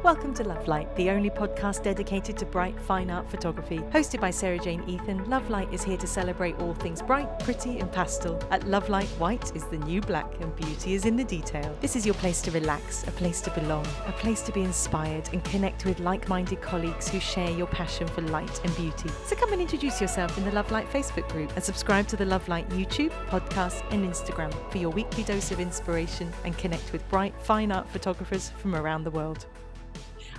Welcome to Love Light, the only podcast dedicated to bright, fine art photography. Hosted by Sarah Jane Ethan, Love Light is here to celebrate all things bright, pretty and pastel. At Love Light, white is the new black and beauty is in the detail. This is your place to relax, a place to belong, a place to be inspired and connect with like-minded colleagues who share your passion for light and beauty. So come and introduce yourself in the Love Light Facebook group and subscribe to the Love Light YouTube, podcast and Instagram for your weekly dose of inspiration and connect with bright, fine art photographers from around the world.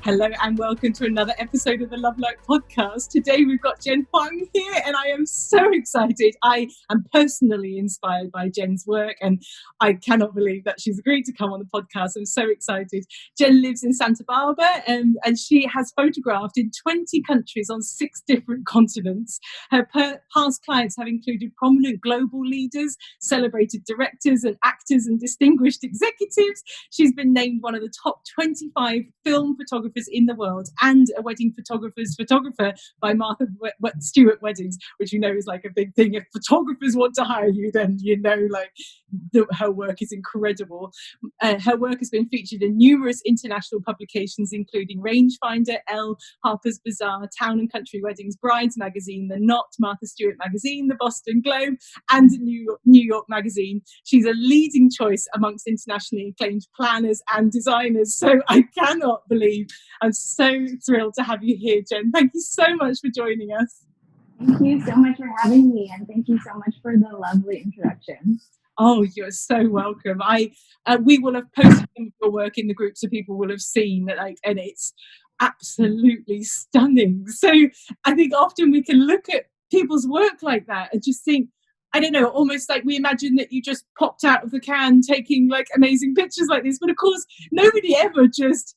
Hello and welcome to another episode of the Love Light podcast. Today we've got Jen Huang here and I am so excited. I am personally inspired by Jen's work and I cannot believe that she's agreed to come on the podcast. I'm so excited. Jen lives in Santa Barbara and she has photographed in 20 countries on 6 different continents. Her past clients have included prominent global leaders, celebrated directors and actors and distinguished executives. She's been named one of the top 25 film photographers in the world and a wedding photographer by Martha Stewart Weddings, which you know is like a big thing. If photographers want to hire you, then you know her work is incredible. Her work has been featured in numerous international publications, including Rangefinder, Elle, Harper's Bazaar, Town and Country Weddings, Brides Magazine, The Knot, Martha Stewart Magazine, The Boston Globe, and New York Magazine. She's a leading choice amongst internationally acclaimed planners and designers. So I cannot believe. I'm so thrilled to have you here, Jen. Thank you so much for joining us. Thank you so much for having me, and thank you so much for the lovely introduction. Oh, you're so welcome. We will have posted some of your work in the group so people will have seen that, and it's absolutely stunning. So I think often we can look at people's work like that and just think, I don't know, almost like we imagine that you just popped out of the can taking like amazing pictures like this. But of course, nobody ever just,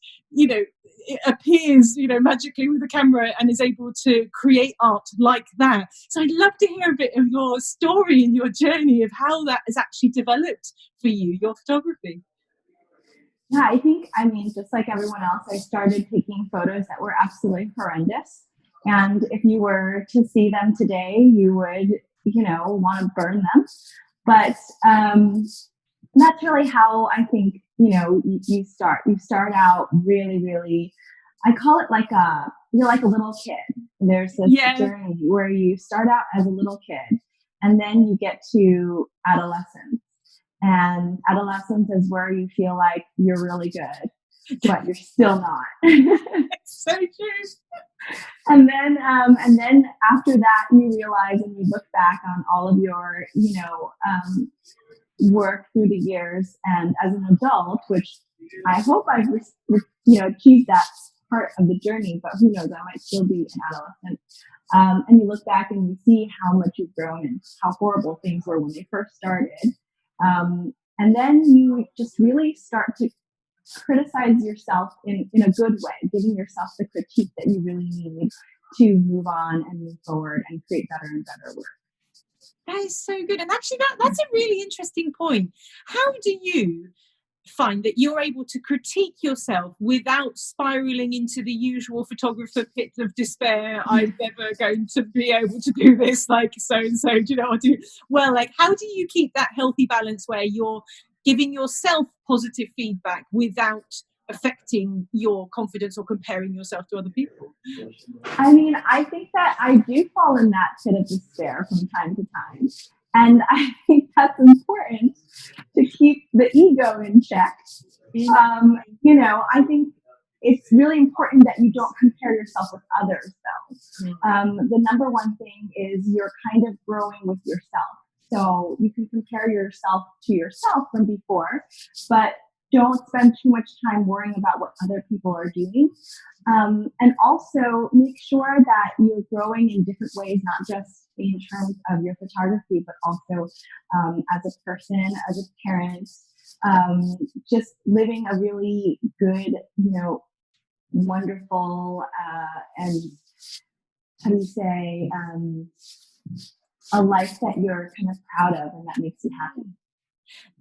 appears, magically with a camera and is able to create art like that. So I'd love to hear a bit of your story and your journey of how that has actually developed for you, your photography. Yeah, just like everyone else, I started taking photos that were absolutely horrendous. And if you were to see them today, you would want to burn them. But that's really how I think, you start out really, really, I call it you're like a little kid. There's this journey where you start out as a little kid and then you get to adolescence. And adolescence is where you feel like you're really good, but you're still not. It's so true. And then after that, you realize and you look back on all of your, work through the years. And as an adult, which I hope I've, achieved that part of the journey, but who knows, I might still be an adolescent. And you look back and you see how much you've grown and how horrible things were when they first started. And then you just really start to criticize yourself in a good way, giving yourself the critique that you really need to move on and move forward and create better and better work. That is so good. And actually that's a really interesting point. How do you find that you're able to critique yourself without spiraling into the usual photographer pit of despair? I'm never going to be able to do this like so-and-so, how do you keep that healthy balance where you're giving yourself positive feedback without affecting your confidence or comparing yourself to other people? I think that I do fall in that pit of despair from time to time. And I think that's important to keep the ego in check. I think it's really important that you don't compare yourself with others, though. The number one thing is you're kind of growing with yourself. So you can compare yourself to yourself from before, but don't spend too much time worrying about what other people are doing. And also make sure that you're growing in different ways, not just in terms of your photography, but also as a person, as a parent, just living a really good, wonderful, and how do you say, a life that you're kind of proud of and that makes you happy.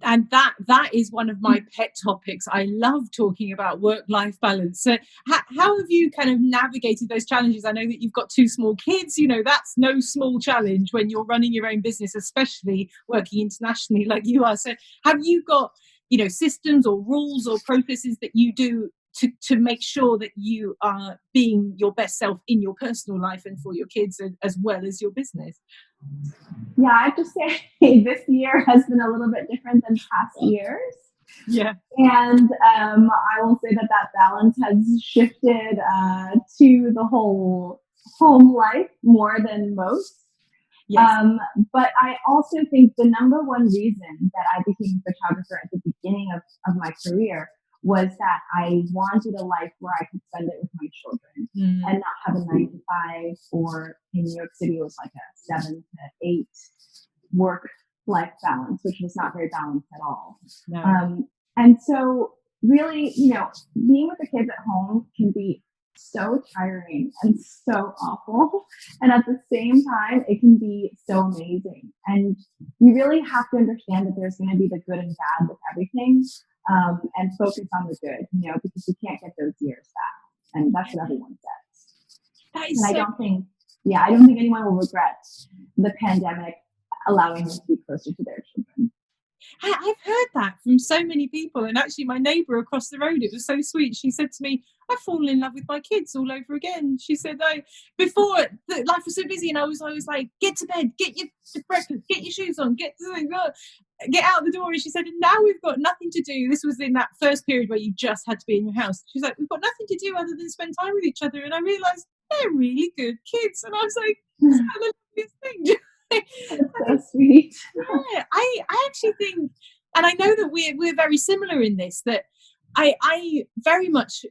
And that is one of my pet topics. I love talking about work-life balance. So how have you kind of navigated those challenges? I know that you've got 2 small kids. That's no small challenge when you're running your own business, especially working internationally like you are. So have you got, systems or rules or processes that you do to make sure that you are being your best self in your personal life and for your kids as well as your business? Yeah, I have to say this year has been a little bit different than past years. Yeah. And I will say that balance has shifted to the whole home life more than most. Yes. But I also think the number one reason that I became a photographer at the beginning of my career was that I wanted a life where I could spend it with my children and not have a 9 to 5, or in New York City, it was like a 7 to 8 work-life balance, which was not very balanced at all. No. And so really, being with the kids at home can be so tiring and so awful. And at the same time, it can be so amazing. And you really have to understand that there's going to be the good and bad with everything, and focus on the good, because you can't get those years back. And that's what everyone says. That is and I don't think anyone will regret the pandemic allowing them to be closer to their children. I've heard that from so many people, and actually my neighbour across the road, it was so sweet. She said to me, I've fallen in love with my kids all over again. She said, before life was so busy and I was like, get to bed, get your breakfast, get your shoes on, get out the door. And she said, and now we've got nothing to do. This was in that first period where you just had to be in your house. She's like, we've got nothing to do other than spend time with each other. And I realised they're really good kids. And I was like, it's the loveliest thing. That's so sweet. Yeah, I actually think, and I know that we're very similar in this, that I very much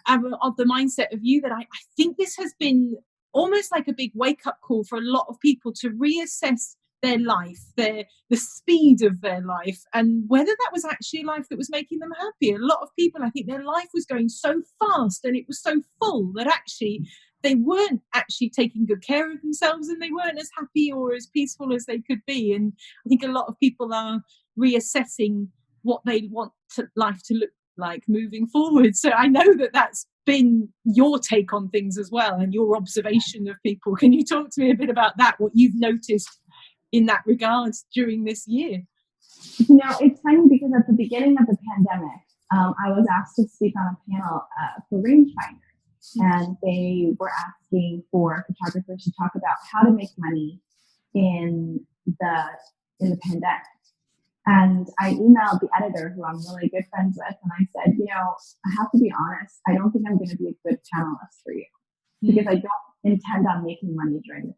am of the mindset of you that I think this has been almost like a big wake-up call for a lot of people to reassess their life, the speed of their life, and whether that was actually a life that was making them happy. A lot of people, I think their life was going so fast and it was so full that actually they weren't actually taking good care of themselves, and they weren't as happy or as peaceful as they could be. And I think a lot of people are reassessing what they want life to look like moving forward. So I know that that's been your take on things as well, and your observation of people. Can you talk to me a bit about that, what you've noticed in that regard during this year? It's funny because at the beginning of the pandemic, I was asked to speak on a panel for rangefinders. And they were asking for photographers to talk about how to make money in the pandemic. And I emailed the editor, who I'm really good friends with, and I said, I have to be honest, I don't think I'm going to be a good panelist for you, because I don't intend on making money during the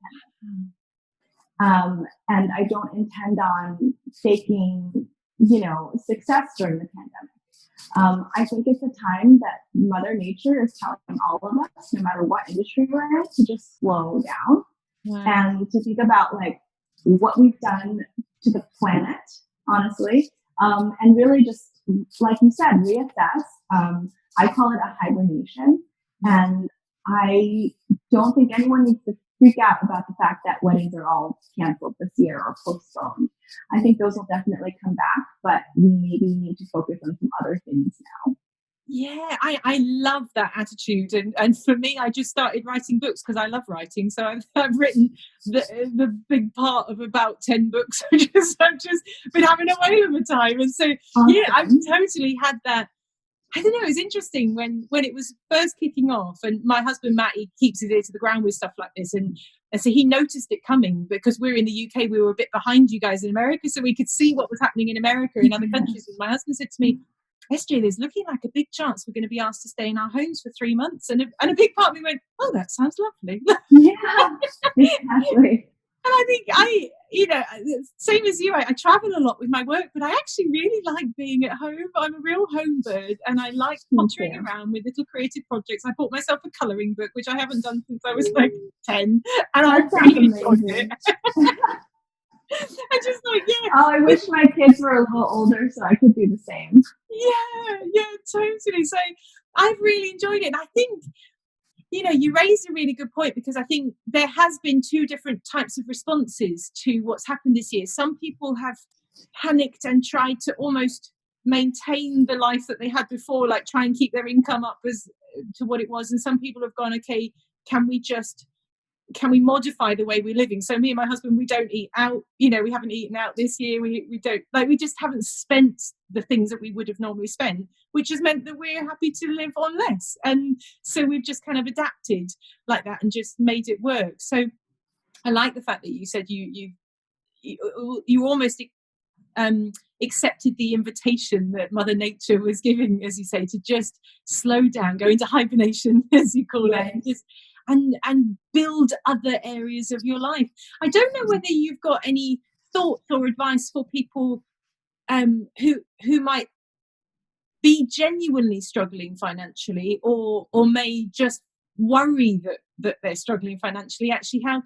pandemic. And I don't intend on faking, success during the pandemic. I think it's a time that Mother Nature is telling all of us, no matter what industry we're in, to just slow down. Wow. And to think about like what we've done to the planet, honestly, and really just, like you said, reassess. I call it a hibernation, and I don't think anyone needs to freak out about the fact that weddings are all canceled this year or postponed. I think those will definitely come back, but we maybe need to focus on some other things now. Yeah, I love that attitude. And for me, I just started writing books because I love writing. So I've written the big part of about 10 books. I've just been having a whale of a time. And so, awesome. Yeah, I've totally had that. I don't know, it's interesting when it was first kicking off, and my husband, Matt, he keeps his ear to the ground with stuff like this. And so he noticed it coming, because we're in the UK, we were a bit behind you guys in America, so we could see what was happening in America, in other countries. And my husband said to me, SJ, there's looking like a big chance we're going to be asked to stay in our homes for 3 months. And a big part of me went, oh, that sounds lovely. Yeah, exactly. And I think same as you, I travel a lot with my work, but I actually really like being at home. I'm a real home bird, and I like pottering around with little creative projects. I bought myself a colouring book, which I haven't done since I was like 10, and I really enjoyed it. I just like, yeah. Oh, I wish my kids were a little older so I could do the same. Yeah, totally. So I've really enjoyed it. And I think, you raised a really good point, because I think there has been two different types of responses to what's happened this year. Some people have panicked and tried to almost maintain the life that they had before, like try and keep their income up as to what it was. And some people have gone, okay, can we just can we modify the way we're living? So me and my husband, we don't eat out, we haven't eaten out this year. We don't, like, we just haven't spent the things that we would have normally spent, which has meant that we're happy to live on less. And so we've just kind of adapted like that and just made it work. So I like the fact that you said you almost accepted the invitation that Mother Nature was giving, as you say, to just slow down, go into hibernation, as you call it, and just and build other areas of your life. I don't know whether you've got any thoughts or advice for people who might be genuinely struggling financially, or may just worry that they're struggling financially. Actually, how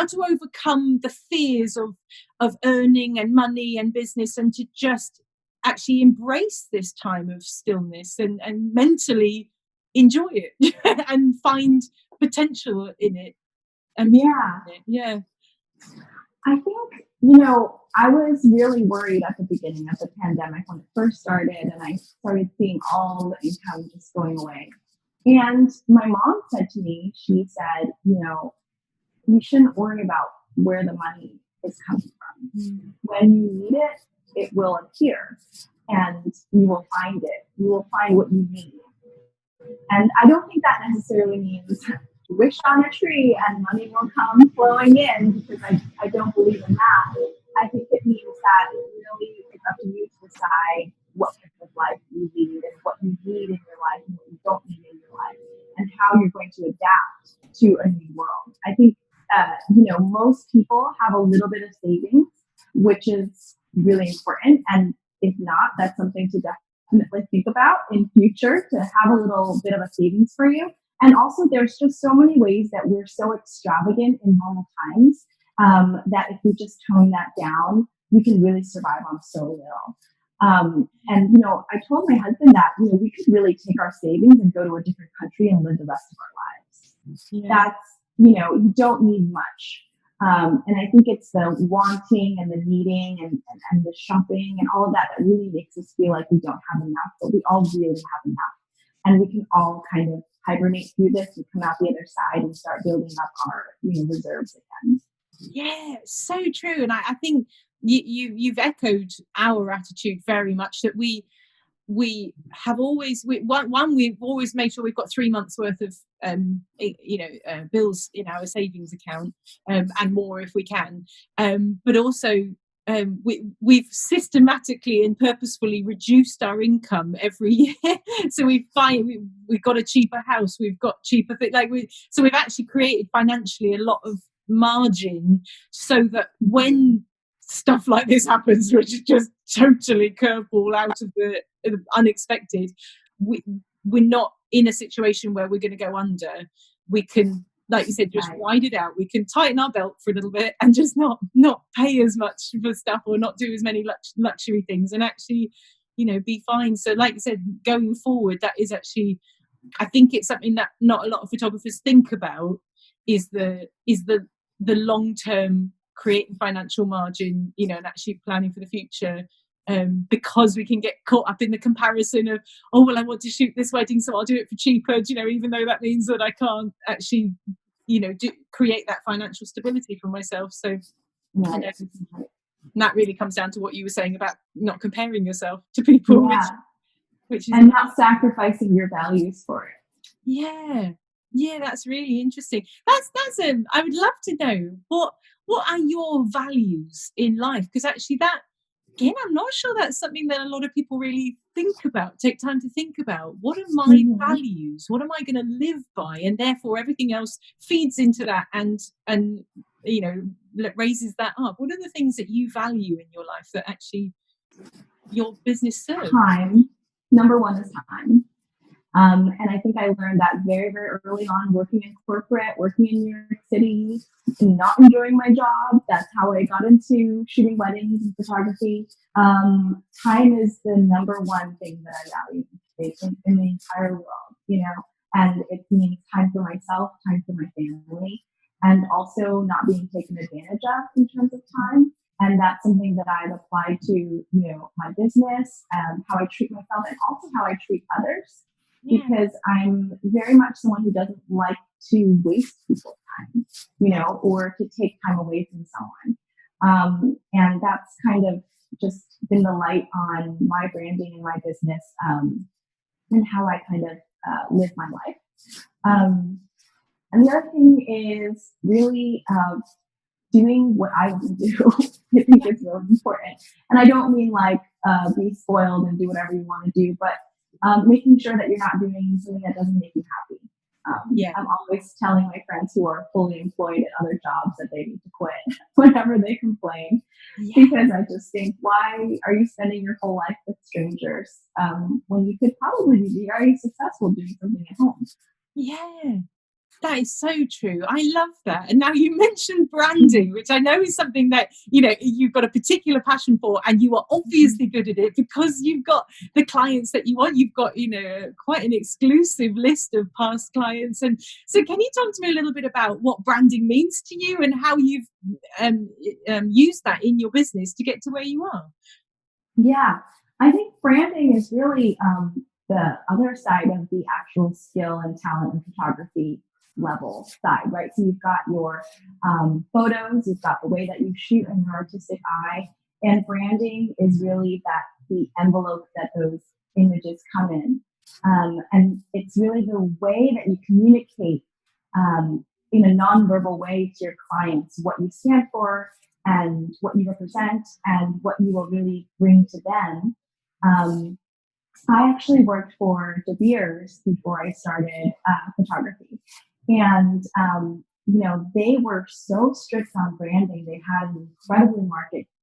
to overcome the fears of earning and money and business, and to just actually embrace this time of stillness and mentally enjoy it and find potential in it. And yeah. I think, I was really worried at the beginning of the pandemic when it first started, and I started seeing all the income just going away. And my mom said to me, she said, you shouldn't worry about where the money is coming from. When you need it, it will appear, and you will find it. You will find what you need. And I don't think that necessarily means wish on a tree and money will come flowing in, because I don't believe in that. I think it means that it really is up to you to decide what type of life you lead, and what you need in your life and what you don't need in your life, and how you're going to adapt to a new world. I think, most people have a little bit of savings, which is really important. And if not, that's something to definitely think about in future, to have a little bit of a savings for you. And also, there's just so many ways that we're so extravagant in normal times, that if we just tone that down, we can really survive on so little. And I told my husband that we could really take our savings and go to a different country and live the rest of our lives. Yeah. That's you don't need much. And I think it's the wanting and the needing and the shopping and all of that really makes us feel like we don't have enough, but we all really have enough. And we can all kind of hibernate through this and come out the other side and start building up our reserves again. Yeah, so true. And I think you've echoed our attitude very much, that we've always made sure we've got 3 months worth of bills in our savings account, and more if we can, but also we've systematically and purposefully reduced our income every year. So we've got a cheaper house, we've got cheaper things, so we've actually created financially a lot of margin, so that when stuff like this happens, which is just totally curveball out of the unexpected, we're not in a situation where we're going to go under. We can, like you said, just ride it out. We can tighten our belt for a little bit and just not pay as much for stuff, or not do as many luxury things, and actually be fine. So like you said, going forward, that is actually, I think it's something that not a lot of photographers think about, is the long-term creating financial margin, and actually planning for the future, because we can get caught up in the comparison of, oh well, I want to shoot this wedding, so I'll do it for cheaper, even though that means that I can't actually create that financial stability for myself. So I know, and that really comes down to what you were saying about not comparing yourself to people, which is, and not sacrificing your values for it. Yeah, that's really interesting. That's I would love to know what are your values in life, because actually that, again, I'm not sure that's something that a lot of people really take time to think about. What are my values? What am I going to live by? And therefore everything else feeds into that and raises that up. What are the things that you value in your life that actually your business serves? Time. Number one is time. And I think I learned that very, very early on, working in corporate, working in New York City, and not enjoying my job. That's how I got into shooting weddings and photography. Time is the number one thing that I value in the entire world, and it means time for myself, time for my family, and also not being taken advantage of in terms of time. And that's something that I've applied to, my business, how I treat myself, and also how I treat others. Because I'm very much someone who doesn't like to waste people's time. or to take time away from someone. And that's kind of just been the light on my branding and my business, and how I kind of live my life. And the other thing is really doing what I want to do. I think is really important. And I don't mean like be spoiled and do whatever you want to do, but making sure that you're not doing something that doesn't make you happy. I'm always telling my friends who are fully employed at other jobs that they need to quit whenever they complain, because I just think, why are you spending your whole life with strangers when you could probably be very successful doing something at home? Yeah. That is so true. I love that. And now you mentioned branding, which I know is something that, you've got a particular passion for, and you are obviously good at it because you've got the clients that you want. You've got, quite an exclusive list of past clients. And so can you talk to me a little bit about what branding means to you and how you've used that in your business to get to where you are? Yeah, I think branding is really the other side of the actual skill and talent in photography level side, right? So you've got your photos, you've got the way that you shoot and your artistic eye, and branding is really the envelope that those images come in. And it's really the way that you communicate in a nonverbal way to your clients what you stand for and what you represent and what you will really bring to them. I actually worked for De Beers before I started photography. And, they were so strict on branding. They had an incredibly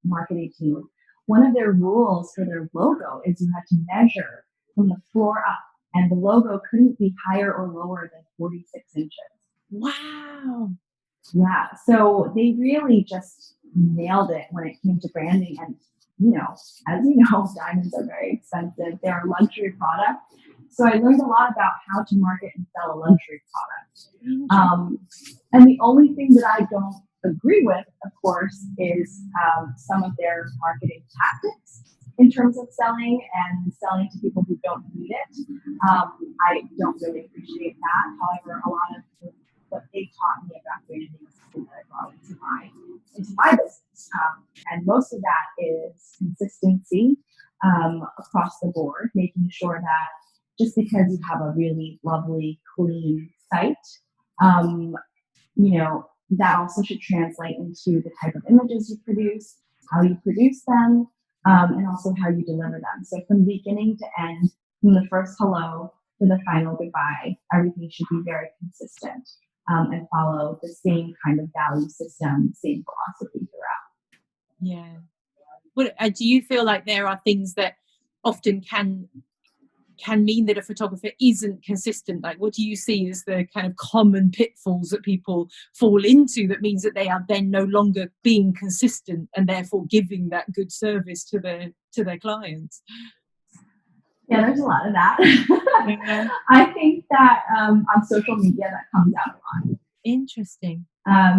marketing team. One of their rules for their logo is you had to measure from the floor up, and the logo couldn't be higher or lower than 46 inches. Wow. Yeah. So they really just nailed it when it came to branding. And, as you know, diamonds are very expensive. They're a luxury product. So I learned a lot about how to market and sell a luxury product. And the only thing that I don't agree with, of course, is some of their marketing tactics in terms of selling to people who don't need it. I don't really appreciate that. However, a lot of what they taught me about branding is something that I brought into my business. And most of that is consistency across the board, making sure that just because you have a really lovely, clean site, that also should translate into the type of images you produce, how you produce them, and also how you deliver them. So from beginning to end, from the first hello to the final goodbye, everything should be very consistent and follow the same kind of value system, same philosophy throughout. Yeah. What do you feel like there are things that often can mean that a photographer isn't consistent? Like, what do you see as the kind of common pitfalls that people fall into that means that they are then no longer being consistent and therefore giving that good service to their clients? Yeah, there's a lot of that. Yeah. I think that on social media that comes out a lot. Interesting.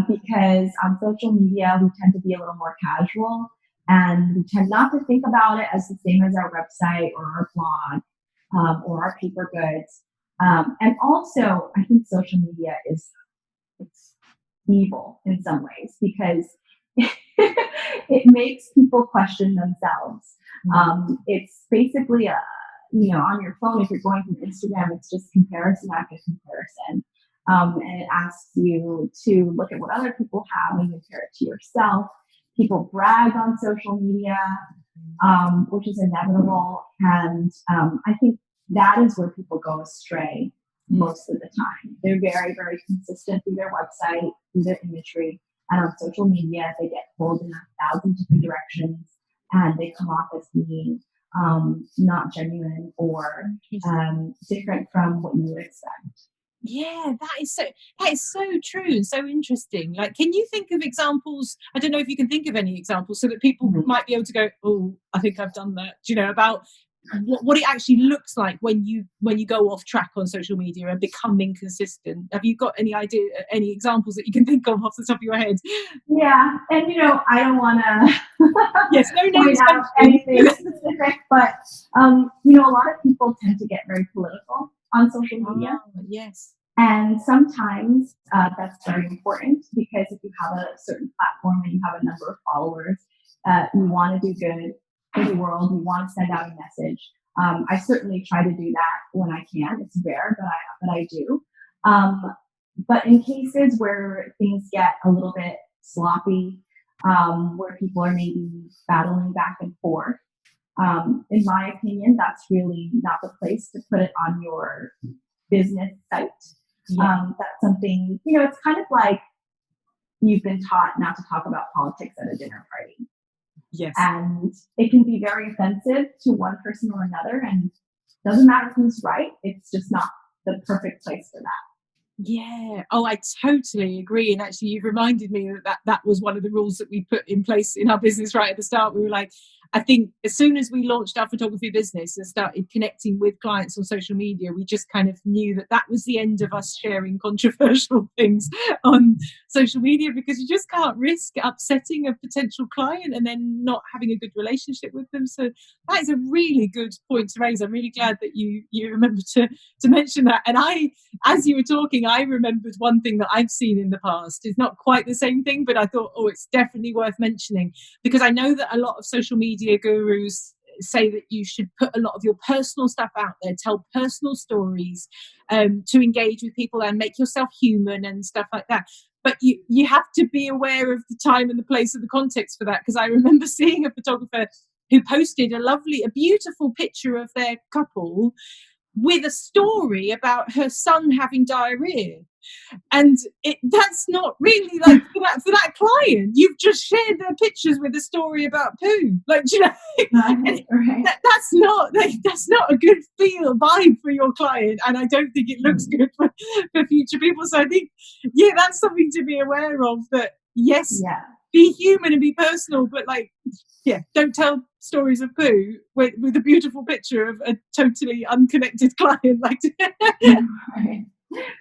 Because on social media we tend to be a little more casual, and we tend not to think about it as the same as our website or our blog or our paper goods. And also, I think social media it's evil in some ways because it makes people question themselves. It's basically on your phone, if you're going from Instagram, it's just comparison after comparison. And it asks you to look at what other people have and compare it to yourself. People brag on social media, which is inevitable. And I think that is where people go astray most of the time. They're very, very consistent through their website, through their imagery. And on social media, they get pulled in 1,000 different directions, and they come off as being not genuine or different from what you would expect. Yeah, that is so true and so interesting. Like, can you think of examples? I don't know if you can think of any examples so that people might be able to go, oh, I think I've done that. About what it actually looks like when you go off track on social media and become inconsistent. Have you got any examples that you can think of off the top of your head? Yeah, and I don't want to yes, no names point out anything specific, but a lot of people tend to get very political on social media. Yes. And sometimes that's very important because if you have a certain platform and you have a number of followers, you want to do good for the world, you want to send out a message. I certainly try to do that when I can. It's rare, but I do. But in cases where things get a little bit sloppy, where people are maybe battling back and forth, in my opinion, that's really not the place to put it on your business site. That's something, it's kind of like you've been taught not to talk about politics at a dinner party. Yes. And it can be very offensive to one person or another, and it doesn't matter who's right. It's just not the perfect place for that. Yeah. Oh, I totally agree. And actually, you've reminded me that was one of the rules that we put in place in our business right at the start. We were like, I think as soon as we launched our photography business and started connecting with clients on social media, we just kind of knew that was the end of us sharing controversial things on social media, because you just can't risk upsetting a potential client and then not having a good relationship with them. So that is a really good point to raise. I'm really glad that you remember to mention that. And as you were talking, I remembered one thing that I've seen in the past. It's not quite the same thing, but I thought, it's definitely worth mentioning, because I know that a lot of social media gurus say that you should put a lot of your personal stuff out there, tell personal stories, to engage with people and make yourself human and stuff like that. But you have to be aware of the time and the place and the context for that, because I remember seeing a photographer who posted a beautiful picture of their couple with a story about her son having diarrhea. And that's not really like for that client. You've just shared their pictures with a story about poo. Like, Right. That's not a good vibe for your client. And I don't think it looks good for future people. So I think, that's something to be aware of, that yes, be human and be personal, but don't tell stories of poo with a beautiful picture of a totally unconnected client.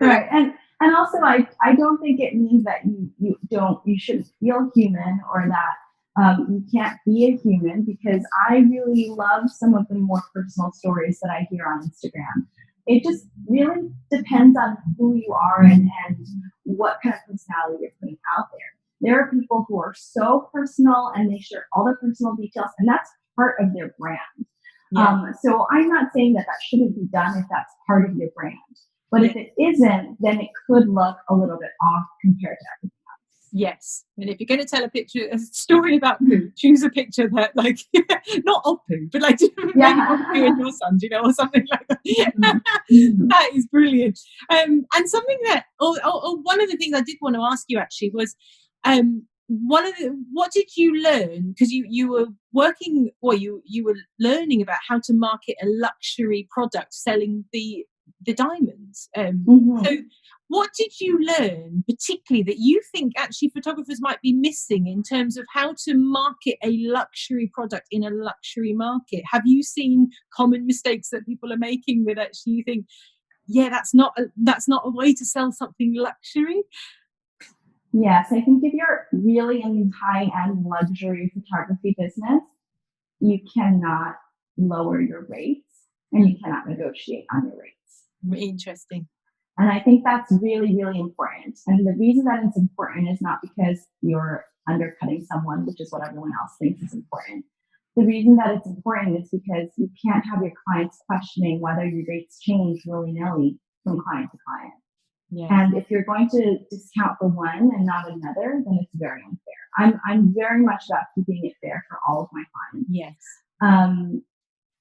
Right. And also, I don't think it means that you shouldn't feel human, or that you can't be a human, because I really love some of the more personal stories that I hear on Instagram. It just really depends on who you are and what kind of personality you're putting out there. There are people who are so personal and they share all the personal details, and that's part of their brand. So I'm not saying that shouldn't be done if that's part of your brand. But if it isn't, then it could look a little bit off compared to everything else. Yes. And if you're going to tell a story about poo, choose a picture that, not of poo, but maybe of you and your son, or something like that. Mm-hmm. That is brilliant. And something that, one of the things I did want to ask you actually was, what did you learn? Because you were working, or you were learning about how to market a luxury product, selling the diamonds. So what did you learn particularly that you think actually photographers might be missing in terms of how to market a luxury product in a luxury market? Have you seen common mistakes that people are making that actually you think, that's not a way to sell something luxury? Yes, I think if you're really in the high-end luxury photography business, you cannot lower your rates and you cannot negotiate on your rates. Interesting. And I think that's really, really important. And the reason that it's important is not because you're undercutting someone, which is what everyone else thinks is important. The reason that it's important is because you can't have your clients questioning whether your rates change willy-nilly from client to client. Yeah. And if you're going to discount for one and not another, then it's very unfair. I'm very much about keeping it fair for all of my clients. Yes.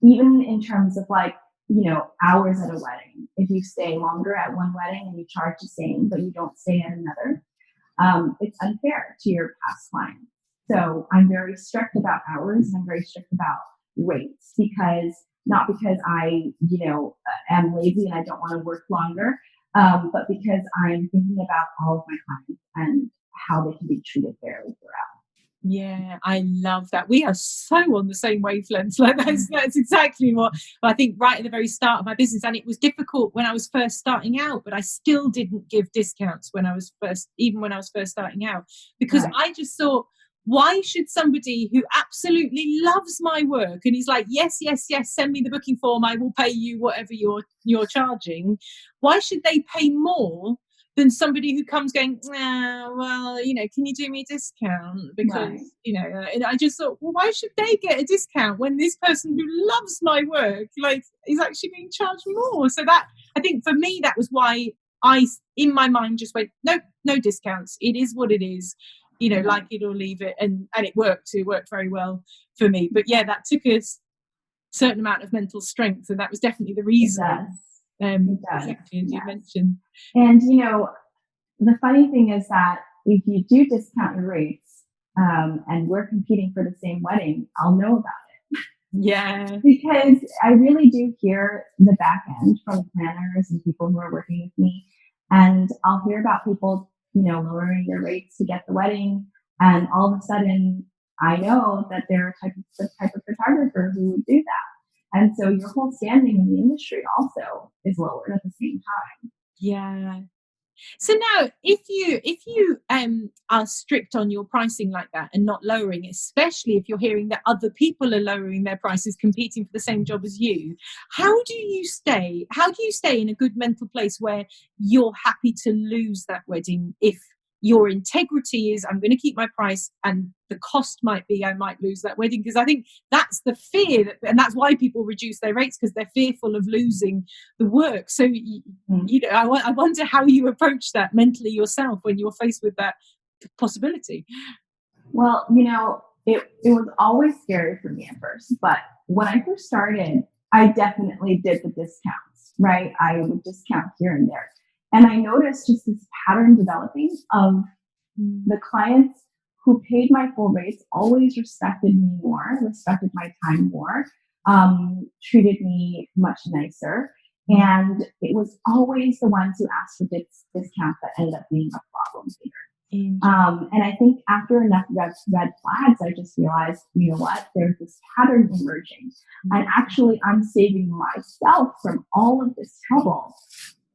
Even in terms of hours at a wedding. If you stay longer at one wedding and you charge the same, but you don't stay at another, it's unfair to your past clients. So I'm very strict about hours and I'm very strict about rates, not because I, am lazy and I don't want to work longer, but because I'm thinking about all of my clients and how they can be treated fairly throughout. Yeah, I love that. We are so on the same wavelengths. That's exactly what I think right at the very start of my business. And it was difficult when I was first starting out, but I still didn't give discounts when I was first starting out, because I just thought, why should somebody who absolutely loves my work and he's like, yes, yes, yes, send me the booking form, I will pay you whatever you're charging, why should they pay more than somebody who comes going, well, can you do me a discount? Because, and I just thought, well, why should they get a discount when this person who loves my work, like, is actually being charged more? So that, I think for me, that was why I, in my mind, just went, no discounts. It is what it is, like it or leave it. And it worked. It worked very well for me. But yeah, that took a certain amount of mental strength. And that was definitely the reason. Exactly, as you mentioned. And, the funny thing is that if you do discount your rates and we're competing for the same wedding, I'll know about it. Yeah. Because I really do hear the back end from planners and people who are working with me. And I'll hear about people, lowering their rates to get the wedding. And all of a sudden, I know that they're the type of photographer who would do that. And so your whole standing in the industry also is lowered at the same time. Yeah. So now, if you are strict on your pricing like that and not lowering, especially if you're hearing that other people are lowering their prices, competing for the same job as you, how do you stay in a good mental place where you're happy to lose that wedding if your integrity is, I'm going to keep my price, and the cost might be I might lose that wedding? Because I think that's the fear, and that's why people reduce their rates, because they're fearful of losing the work. So, I wonder how you approach that mentally yourself when you're faced with that possibility. Well, it was always scary for me at first, but when I first started, I definitely did the discounts, right? I would discount here and there. And I noticed just this pattern developing of the clients who paid my full rates always respected me more, respected my time more, treated me much nicer. And it was always the ones who asked for discounts that ended up being a problem later. And I think after enough red flags, I just realized, you know what, there's this pattern emerging. And actually, I'm saving myself from all of this trouble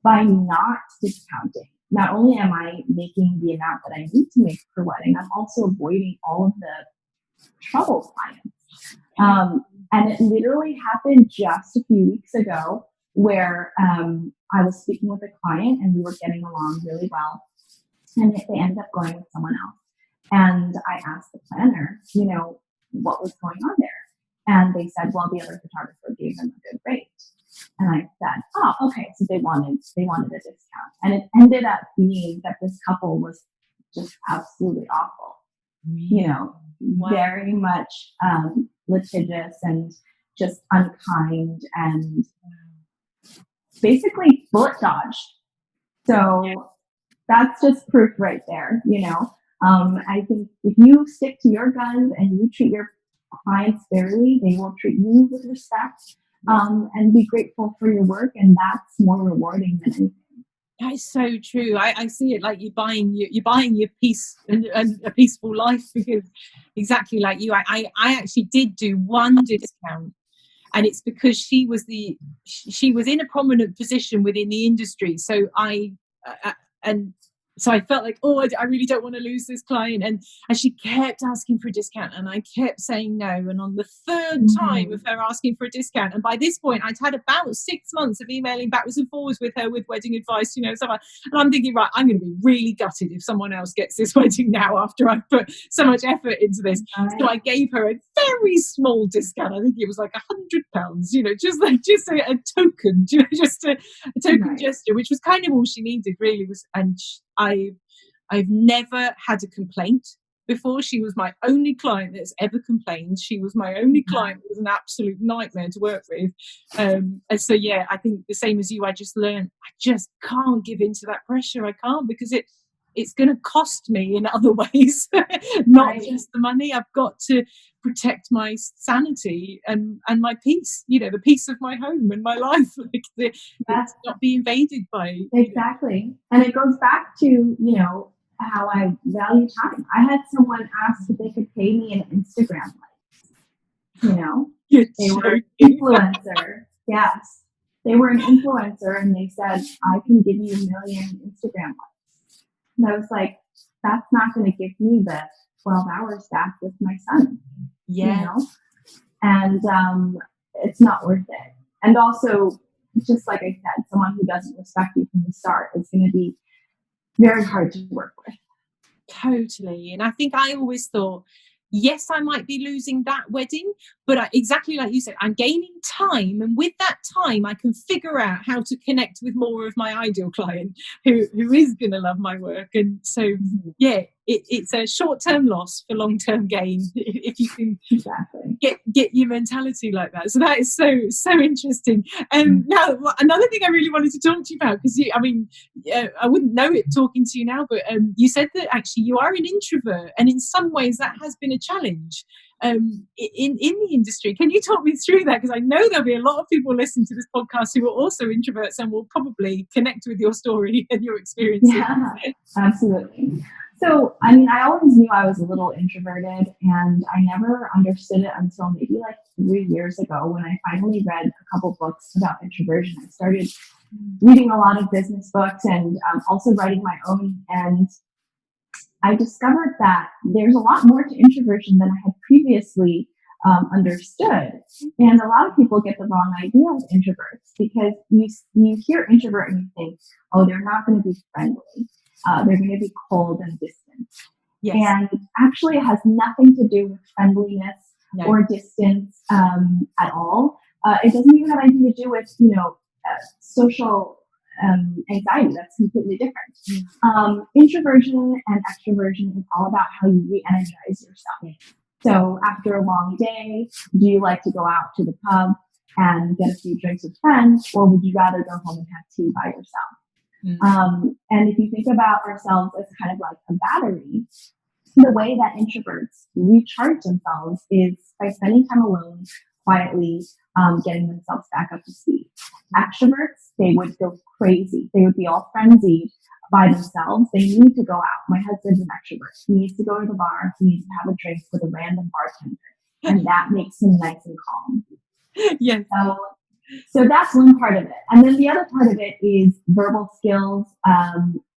by not discounting. Not only am I making the amount that I need to make per wedding, I'm also avoiding all of the trouble clients. And it literally happened just a few weeks ago where I was speaking with a client and we were getting along really well. And they ended up going with someone else. And I asked the planner, what was going on there? And they said, well, the other photographer gave them a good rate. And I said, oh, okay. So they wanted a discount. And it ended up being that this couple was just absolutely awful. Wow. Very much litigious and just unkind and basically bullet dodged. So that's just proof right there, I think if you stick to your guns and you treat your clients fairly, they will treat you with respect and be grateful for your work. And that's more rewarding than anything. That is so true. I see it like you're buying your peace and a peaceful life, because exactly like you, I actually did do one discount. And it's because she was in a prominent position within the industry. So so I felt like, I really don't want to lose this client. And she kept asking for a discount and I kept saying no. And on the third time of her asking for a discount, and by this point, I'd had about 6 months of emailing backwards and forwards with her with wedding advice, and I'm thinking, right, I'm going to be really gutted if someone else gets this wedding now after I've put so much effort into this. Right. So I gave her a very small discount. I think it was like £100, just a token, just a token gesture, which was kind of all she needed, really. I've never had a complaint before. She was my only client that's ever complained. She was my only client that was an absolute nightmare to work with. And so, yeah, I think the same as you, I just learned I just can't give into that pressure. I can't, because it's going to cost me in other ways, not just the money. I've got to protect my sanity and my peace, the peace of my home and my life. It's not be invaded by. Exactly. And it goes back to, how I value time. I had someone ask if they could pay me an Instagram like, they were an influencer. Yes. They were an influencer and they said, I can give you 1 million Instagram likes. And I was like, that's not going to give me the 12 hours back with my son, Yeah. you know, and it's not worth it. And also, just like I said, someone who doesn't respect you from the start is going to be very hard to work with. Totally. And I think I always thought, yes, I might be losing that wedding, but exactly like you said, I'm gaining time. And with that time, I can figure out how to connect with more of my ideal client who is going to love my work. And so, yeah, it's a short-term loss for long-term gain if you can Exactly. get your mentality like that. So that is so interesting. Now, another thing I really wanted to talk to you about, because I wouldn't know it talking to you now, but you said that actually you are an introvert, and in some ways that has been a challenge in the industry. Can you talk me through that? Because I know there'll be a lot of people listening to this podcast who are also introverts and will probably connect with your story and your experiences. Yeah, absolutely. So, I always knew I was a little introverted, and I never understood it until maybe like 3 years ago when I finally read a couple books about introversion. I started reading a lot of business books and also writing my own, and I discovered that there's a lot more to introversion than I had previously understood. And a lot of people get the wrong idea of introverts because you hear introvert and you think, oh, they're not going to be friendly. They're going to be cold and distant. Yes. And actually, it has nothing to do with friendliness or distance at all. It doesn't even have anything to do with, social anxiety. That's completely different. Introversion and extroversion is all about how you re-energize yourself. So after a long day, do you like to go out to the pub and get a few drinks with friends, or would you rather go home and have tea by yourself? And if you think about ourselves as kind of like a battery, the way that introverts recharge themselves is by spending time alone, quietly, getting themselves back up to speed. Extroverts, they would go crazy. They would be all frenzied by themselves. They need to go out. My husband's an extrovert. He needs to go to the bar. He needs to have a drink with a random bartender. And that makes him nice and calm. Yes. So that's one part of it. And then the other part of it is verbal skills.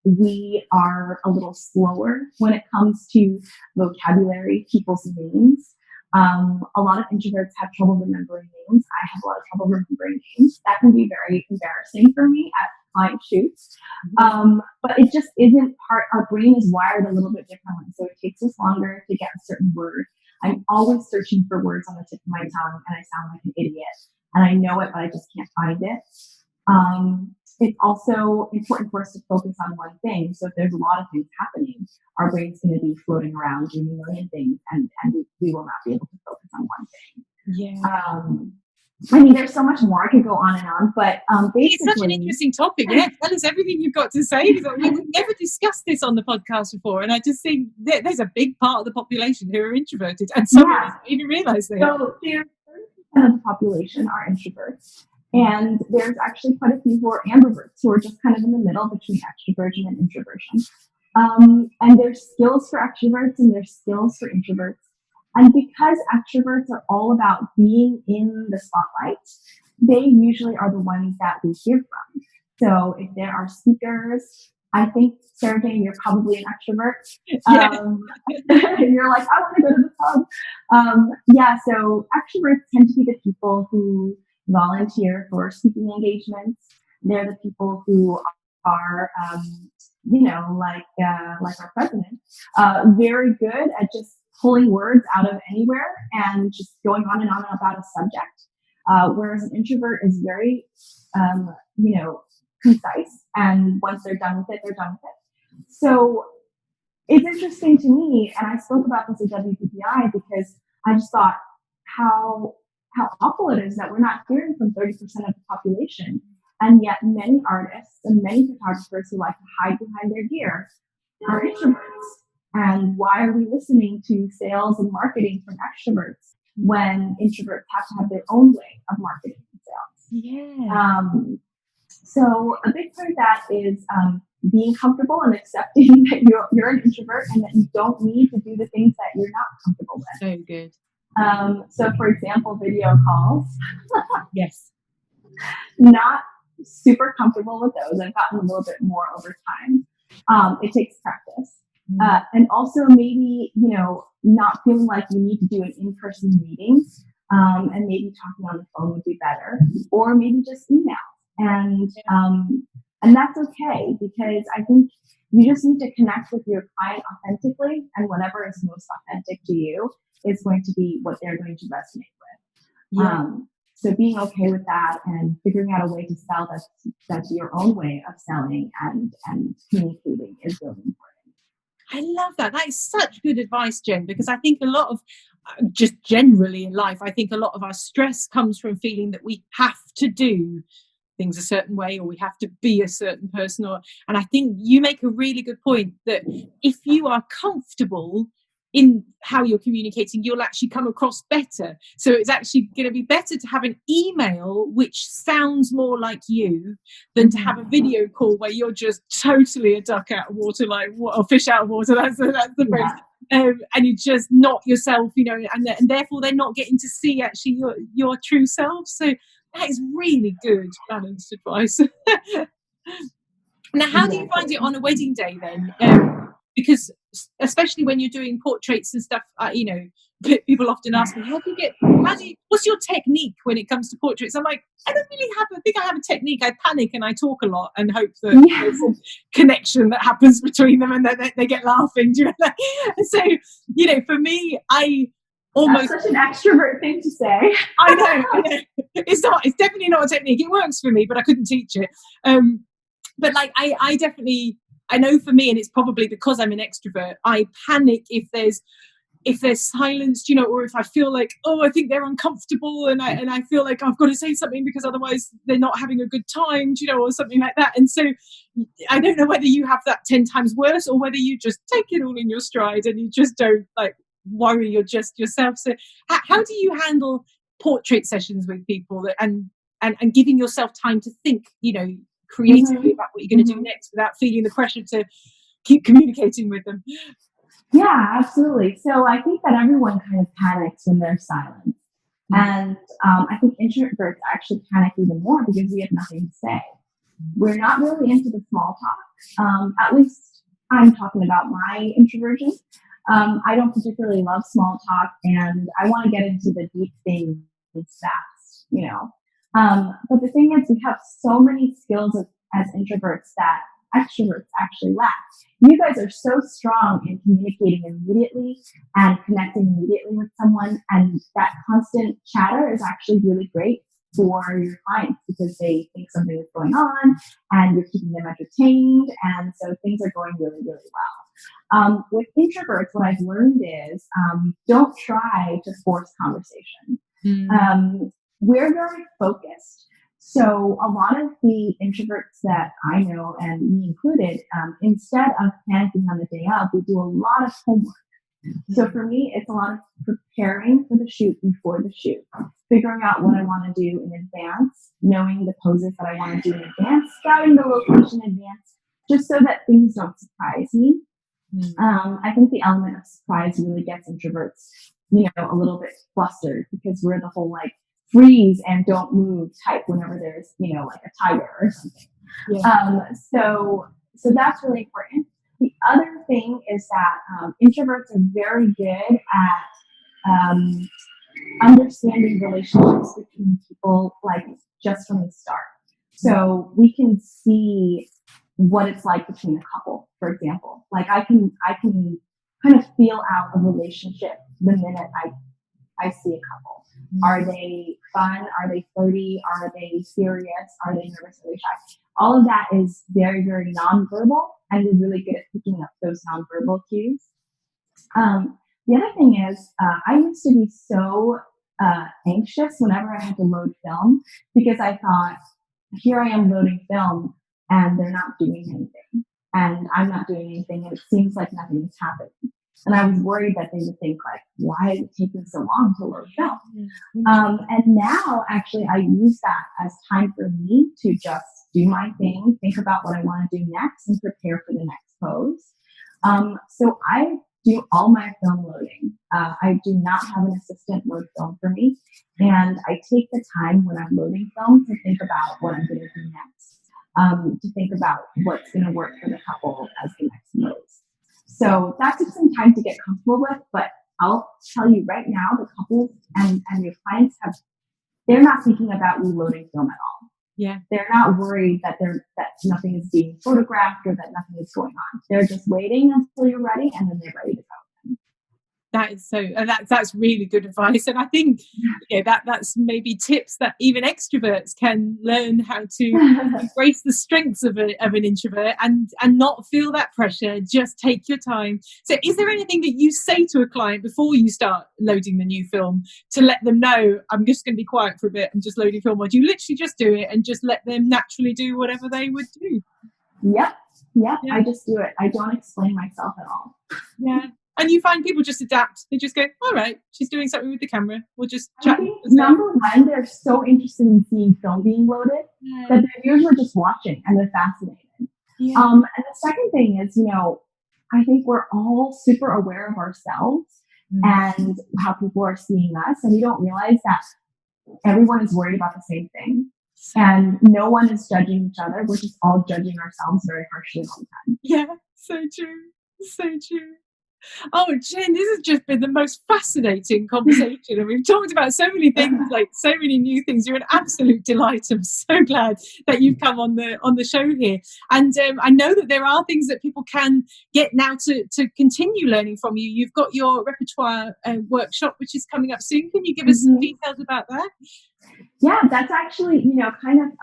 We are a little slower when it comes to vocabulary, people's names. A lot of introverts have trouble remembering names. I have a lot of trouble remembering names. That can be very embarrassing for me at client shoots. But it just isn't our brain is wired a little bit differently. So it takes us longer to get a certain word. I'm always searching for words on the tip of my tongue, and I sound like an idiot. And I know it, but I just can't find it. It's also important for us to focus on one thing. So if there's a lot of things happening, our brain's going to be floating around doing a million things, and we will not be able to focus on one thing. Yeah. There's so much more. I could go on and on, but basically... It's such an interesting topic. Yeah, tell us everything you've got to say. We've never discussed this on the podcast before, and I just think there's a big part of the population who are introverted, and some of us don't even realise they are. So 30% of the population are introverts. And there's actually quite a few who are ambiverts, who are just kind of in the middle between extroversion and introversion. And there's skills for extroverts and there's skills for introverts. And because extroverts are all about being in the spotlight, they usually are the ones that we hear from. So if there are speakers, I think, Sarah Jane, you're probably an extrovert. You're like, I want to go to the pub. So extroverts tend to be the people who volunteer for speaking engagements. They're the people who are, like our president, very good at just pulling words out of anywhere and just going on and on about a subject. Whereas an introvert is very, concise, and once they're done with it, they're done with it. So it's interesting to me, and I spoke about this at WPPI because I just thought how awful it is that we're not hearing from 30% of the population, and yet many artists and many photographers who like to hide behind their gear are introverts. And why are we listening to sales and marketing from extroverts when introverts have to have their own way of marketing and sales? Yeah. So a big part of that is being comfortable and accepting that you're an introvert and that you don't need to do the things that you're not comfortable with. So good. So for example, video calls. Yes. Not super comfortable with those. I've gotten a little bit more over time. It takes practice. And also maybe, not feeling like you need to do an in-person meeting, and maybe talking on the phone would be better, or maybe just email. And that's okay, because I think you just need to connect with your client authentically, and whatever is most authentic to you is going to be what they're going to resonate with. So being okay with that and figuring out a way to sell that's your own way of selling and communicating is really important. I love that. That is such good advice, Jen, because I think a lot of, just generally in life, I think a lot of our stress comes from feeling that we have to do things a certain way, or we have to be a certain person. And I think you make a really good point that if you are comfortable in how you're communicating, you'll actually come across better. So it's actually going to be better to have an email which sounds more like you than to have a video call where you're just totally a duck out of water, like a fish out of water. That's the phrase. And you're just not yourself, and therefore they're not getting to see actually your true self. So that is really good balanced advice. Now, how do you find it on a wedding day then? Because especially when you're doing portraits and stuff, people often ask me, what's your technique when it comes to portraits? I'm like, I think I have a technique. I panic and I talk a lot and hope that there's a connection that happens between them and that they get laughing. So, for me, that's such an extrovert thing to say. I know. It's definitely not a technique. It works for me, but I couldn't teach it. But like, I definitely, I know for me, and it's probably because I'm an extrovert, I panic if there's silence, or if I feel like, I think they're uncomfortable, and I feel like I've got to say something because otherwise they're not having a good time, or something like that. And so I don't know whether you have that 10 times worse, or whether you just take it all in your stride and you just don't worry, you're just yourself. So how do you handle portrait sessions with people and giving yourself time to think, creatively about what you're going to do next without feeling the pressure to keep communicating with them? Yeah, absolutely. So I think that everyone kind of panics when there's silence. And I think introverts actually panic even more because we have nothing to say. We're not really into the small talk. At least I'm talking about my introversion. I don't particularly love small talk, and I want to get into the deep things fast, But the thing is, we have so many skills as introverts that extroverts actually lack. You guys are so strong in communicating immediately and connecting immediately with someone, and that constant chatter is actually really great for your clients because they think something is going on and you're keeping them entertained, and so things are going really, really well. With introverts, what I've learned is don't try to force conversation. We're very focused. So a lot of the introverts that I know, and me included, instead of panicking on the day of, we do a lot of homework. So for me, it's a lot of preparing for the shoot before the shoot, figuring out what I want to do in advance, knowing the poses that I want to do in advance, scouting the location in advance, just so that things don't surprise me. I think the element of surprise really gets introverts, a little bit flustered because we're the whole freeze and don't move type whenever there's, like a tiger or something. Yeah. So that's really important. The other thing is that introverts are very good at understanding relationships between people, just from the start. So we can see what it's like between a couple, for example. I can kind of feel out a relationship the minute I see a couple. Are they fun? Are they flirty? Are they serious? Are they nervous? Are they shy? All of that is very, very nonverbal, and we're really good at picking up those nonverbal cues. The other thing is, I used to be so anxious whenever I had to load film because I thought, here I am loading film, and they're not doing anything, and I'm not doing anything, and it seems like nothing is happening. And I was worried that they would think why is it taking so long to load film? And now actually I use that as time for me to just do my thing, think about what I want to do next, and prepare for the next pose. So I do all my film loading. I do not have an assistant load film for me. And I take the time when I'm loading film to think about what I'm going to do next, to think about what's going to work for the couple as the next pose. So that took some time to get comfortable with, but I'll tell you right now, the couples and your clients they're not thinking about you loading film at all. Yeah. They're not worried that nothing is being photographed or that nothing is going on. They're just waiting until you're ready, and then they're ready to go. That is that's really good advice, and I think that's maybe tips that even extroverts can learn how to embrace the strengths of an introvert and not feel that pressure. Just take your time. So, is there anything that you say to a client before you start loading the new film to let them know, I'm just going to be quiet for a bit, I'm just loading film, or do you literally just do it and just let them naturally do whatever they would do? Yep. Yeah. I just do it. I don't explain myself at all. Yeah. And you find people just adapt. They just go, all right, she's doing something with the camera. We'll just I chat. think, number one, they're so interested in seeing film being loaded that they're usually just watching and they're fascinated. Yeah. And the second thing is, I think we're all super aware of ourselves and how people are seeing us. And we don't realize that everyone is worried about the same thing. And no one is judging each other. We're just all judging ourselves very harshly all the time. Yeah, so true. So true. Oh, Jen, this has just been the most fascinating conversation. And we've talked about so many things, like so many new things. You're an absolute delight. I'm so glad that you've come on the show here. And I know that there are things that people can get now to continue learning from you. You've got your repertoire workshop, which is coming up soon. Can you give us some details about that? Yeah, that's actually, kind of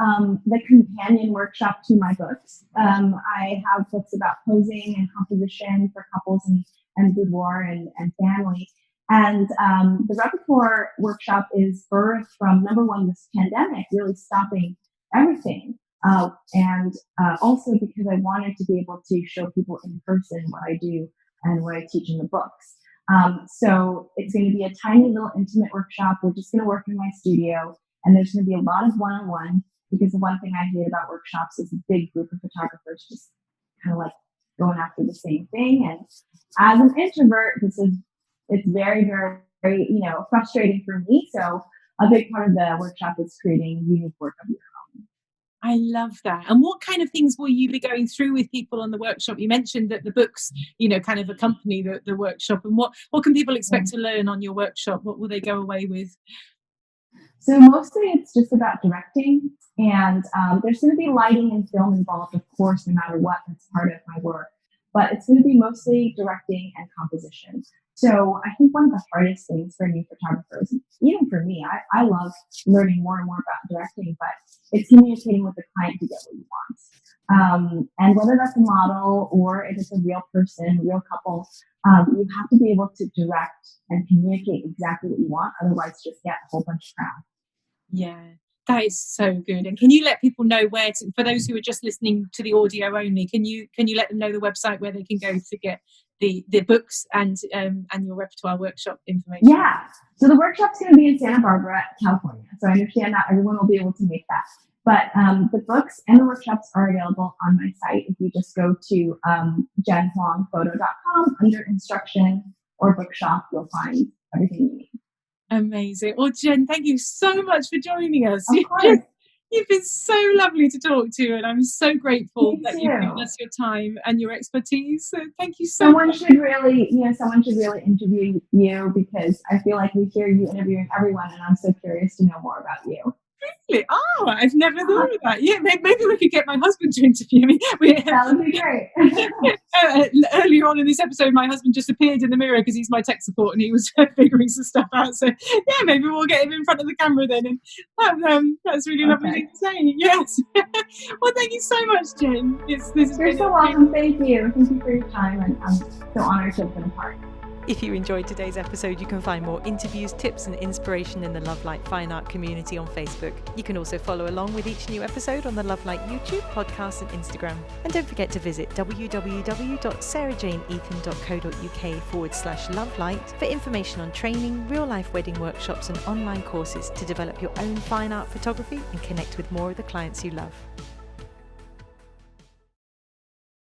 the companion workshop to my books. I have books about posing and composition for couples and boudoir and family. And the repertoire workshop is birthed from, number one, this pandemic really stopping everything. And also because I wanted to be able to show people in person what I do and what I teach in the books. So it's going to be a tiny little intimate workshop. We're just going to work in my studio. And there's going to be a lot of one-on-one, because the one thing I hate about workshops is a big group of photographers just kind of like going after the same thing. And as an introvert, it's very, very, very, frustrating for me. So a big part of the workshop is creating unique work of your own. I love that. And what kind of things will you be going through with people on the workshop? You mentioned that the books, kind of accompany the workshop. And what can people expect to learn on your workshop? What will they go away with? So mostly it's just about directing, and there's going to be lighting and film involved, of course, no matter what. That's part of my work. But it's going to be mostly directing and composition. So I think one of the hardest things for new photographers, even for me, I love learning more and more about directing, but it's communicating with the client to get what you want. And whether that's a model or if it's a real person, real couple, you have to be able to direct and communicate exactly what you want. Otherwise, just get a whole bunch of crap. Yeah, that is so good. And can you let people know where to, for those who are just listening to the audio only, can you let them know the website where they can go to get the books and your repertoire workshop information? Yeah. So the workshop's going to be in Santa Barbara, California. So I understand not everyone will be able to make that. But the books and the workshops are available on my site. If you just go to jenhuangphoto.com under instruction or bookshop, you'll find everything you need. Amazing. Well, Jen, thank you so much for joining us. Of course. You've been so lovely to talk to, and I'm so grateful that you've given us your time and your expertise. So thank you so much. Someone should really interview you, because I feel like we hear you interviewing everyone, and I'm so curious to know more about you. Really? Oh, I've never thought of that. Yeah, maybe we could get my husband to interview me. That would be great. Earlier on in this episode, my husband just appeared in the mirror because he's my tech support, and he was figuring some stuff out. So yeah, maybe we'll get him in front of the camera then. And that's really lovely to say. Yes. Well, thank you so much, Jen. You're so welcome. Thank you. Thank you for your time, and I'm so honored to have been a part. If you enjoyed today's episode, you can find more interviews, tips and inspiration in the Love Light Fine Art community on Facebook. You can also follow along with each new episode on the Love Light YouTube, podcast and Instagram. And don't forget to visit www.sarahjaneethan.co.uk/lovelight for information on training, real-life wedding workshops and online courses to develop your own fine art photography and connect with more of the clients you love.